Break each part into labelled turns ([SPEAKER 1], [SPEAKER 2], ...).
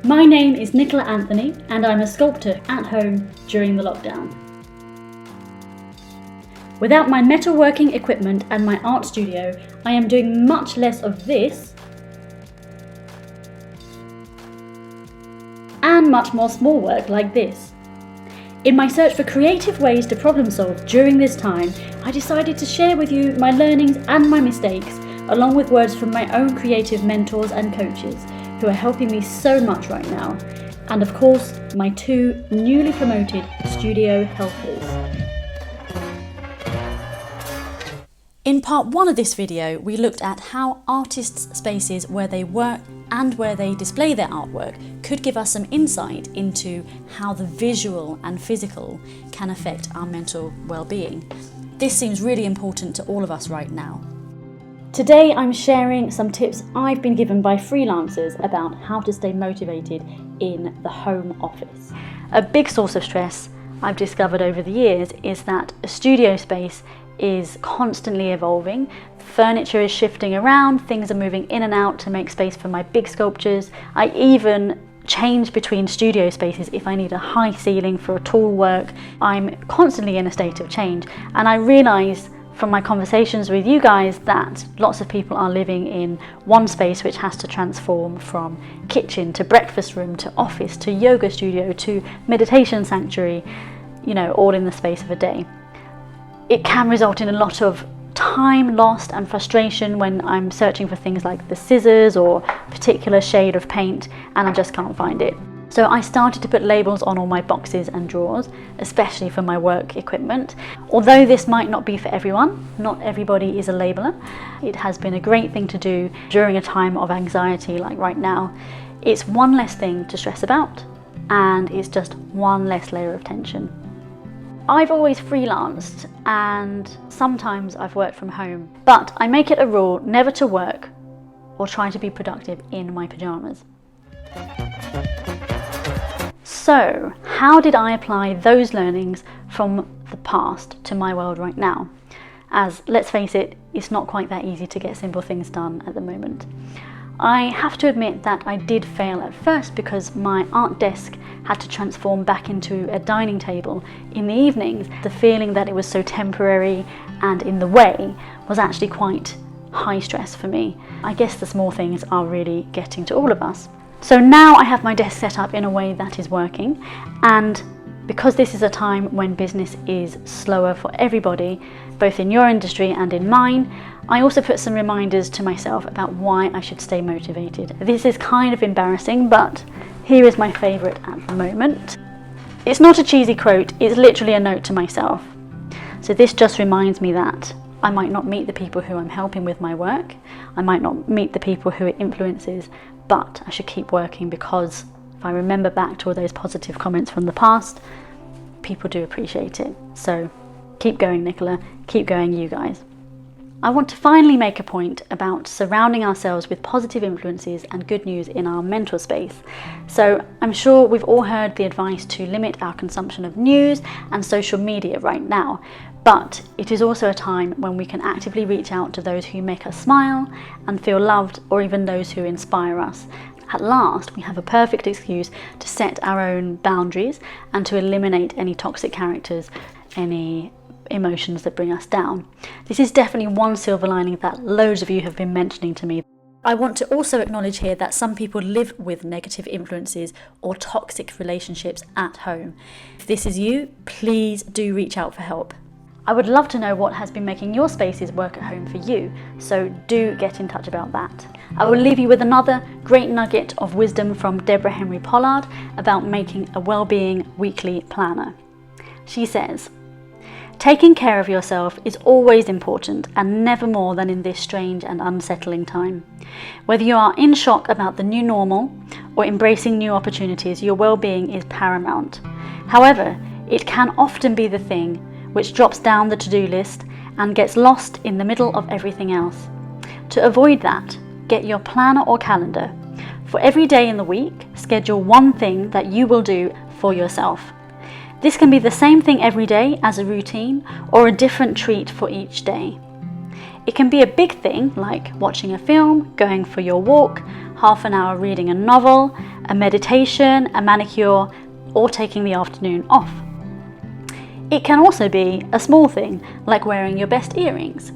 [SPEAKER 1] My name is Nicola Anthony and I'm a sculptor at home during the lockdown. Without my metalworking equipment and my art studio, I am doing much less of this and much more small work like this. In my search for creative ways to problem solve during this time, I decided to share with you my learnings and my mistakes, along with words from my own creative mentors and coaches who are helping me so much right now, and of course my 2 newly promoted studio helpers. In part 1 of this video, we looked at how artists' spaces where they work and where they display their artwork could give us some insight into how the visual and physical can affect our mental well-being. This seems really important to all of us right now. Today I'm sharing some tips I've been given by freelancers about how to stay motivated in the home office. A big source of stress I've discovered over the years is that a studio space is constantly evolving. Furniture is shifting around, things are moving in and out to make space for my big sculptures. I even change between studio spaces if I need a high ceiling for a tall work. I'm constantly in a state of change, and I realise from my conversations with you guys that lots of people are living in one space which has to transform from kitchen to breakfast room to office to yoga studio to meditation sanctuary, all in the space of a day. It can result in a lot of time lost and frustration when I'm searching for things like the scissors or a particular shade of paint and I just can't find it. So I started to put labels on all my boxes and drawers, especially for my work equipment. Although this might not be for everyone, not everybody is a labeler, it has been a great thing to do during a time of anxiety like right now. It's one less thing to stress about and it's just one less layer of tension. I've always freelanced and sometimes I've worked from home, but I make it a rule never to work or try to be productive in my pajamas. So, how did I apply those learnings from the past to my world right now? As, let's face it, it's not quite that easy to get simple things done at the moment. I have to admit that I did fail at first because my art desk had to transform back into a dining table in the evenings. The feeling that it was so temporary and in the way was actually quite high stress for me. I guess the small things are really getting to all of us. So now I have my desk set up in a way that is working, and because this is a time when business is slower for everybody, both in your industry and in mine, I also put some reminders to myself about why I should stay motivated. This is kind of embarrassing, but here is my favourite at the moment. It's not a cheesy quote, it's literally a note to myself. So this just reminds me that I might not meet the people who I'm helping with my work, I might not meet the people who it influences, but I should keep working because if I remember back to all those positive comments from the past, people do appreciate it. So keep going, Nicola, keep going, you guys. I want to finally make a point about surrounding ourselves with positive influences and good news in our mental space. So I'm sure we've all heard the advice to limit our consumption of news and social media right now, but it is also a time when we can actively reach out to those who make us smile and feel loved, or even those who inspire us. At last, we have a perfect excuse to set our own boundaries and to eliminate any toxic characters, any emotions that bring us down. This is definitely one silver lining that loads of you have been mentioning to me. I want to also acknowledge here that some people live with negative influences or toxic relationships at home. If this is you, please do reach out for help. I would love to know what has been making your spaces work at home for you, so do get in touch about that. I will leave you with another great nugget of wisdom from Deborah Henry-Pollard about making a well-being weekly planner. She says, "Taking care of yourself is always important and never more than in this strange and unsettling time. Whether you are in shock about the new normal or embracing new opportunities, your well-being is paramount. However, it can often be the thing which drops down the to-do list and gets lost in the middle of everything else. To avoid that, get your planner or calendar. For every day in the week, schedule one thing that you will do for yourself. This can be the same thing every day as a routine or a different treat for each day. It can be a big thing like watching a film, going for your walk, half an hour reading a novel, a meditation, a manicure, or taking the afternoon off. It can also be a small thing like wearing your best earrings,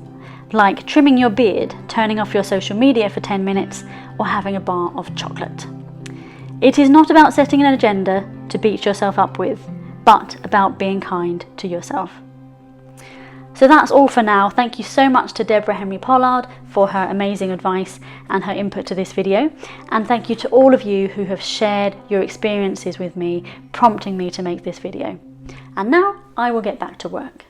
[SPEAKER 1] like trimming your beard, turning off your social media for 10 minutes, or having a bar of chocolate. It is not about setting an agenda to beat yourself up with, but about being kind to yourself. So that's all for now. Thank you so much to Deborah Henry-Pollard for her amazing advice and her input to this video. And thank you to all of you who have shared your experiences with me, prompting me to make this video. And now I will get back to work.